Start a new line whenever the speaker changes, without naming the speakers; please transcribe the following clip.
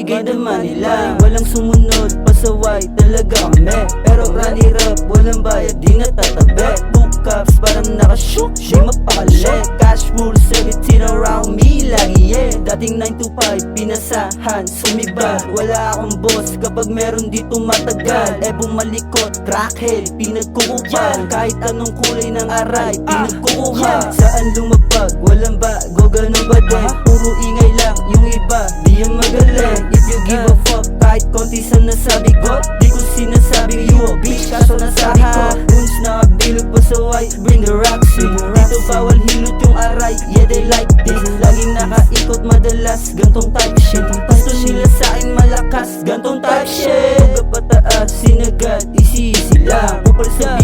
Bigay naman nila, walang sumunod, pasaway talaga kami. Pero rally rap, walang bayad, di natatabi. Book cups, parang nakashoot, di mapakali. Cash rules, everything around me, lagi Dating 9 to 5, pinasahan, sumiba. Wala akong boss kapag meron dito matagal. Bumalikot, crackhead, pinagkukupan. Kahit anong kulay ng aray, pinagkukuha. Saan lumapag, walang bago, ganun ba din? Puro ingay lang, yung iba, di yan magaling. If you give a fuck, kahit konti sa nasabi ko, di ko sinasabing you a bitch, kaso nasabi ko Runes na kabilog pa sa white, bring the rocks in. Dito bawal hilot yung aray, yeah they like this. Laging nakaikot madalas, gantong type shit. Gusto nila sa'kin malakas, gantong type shit. Pagka pataas, sinagad, easy lang. Upal sa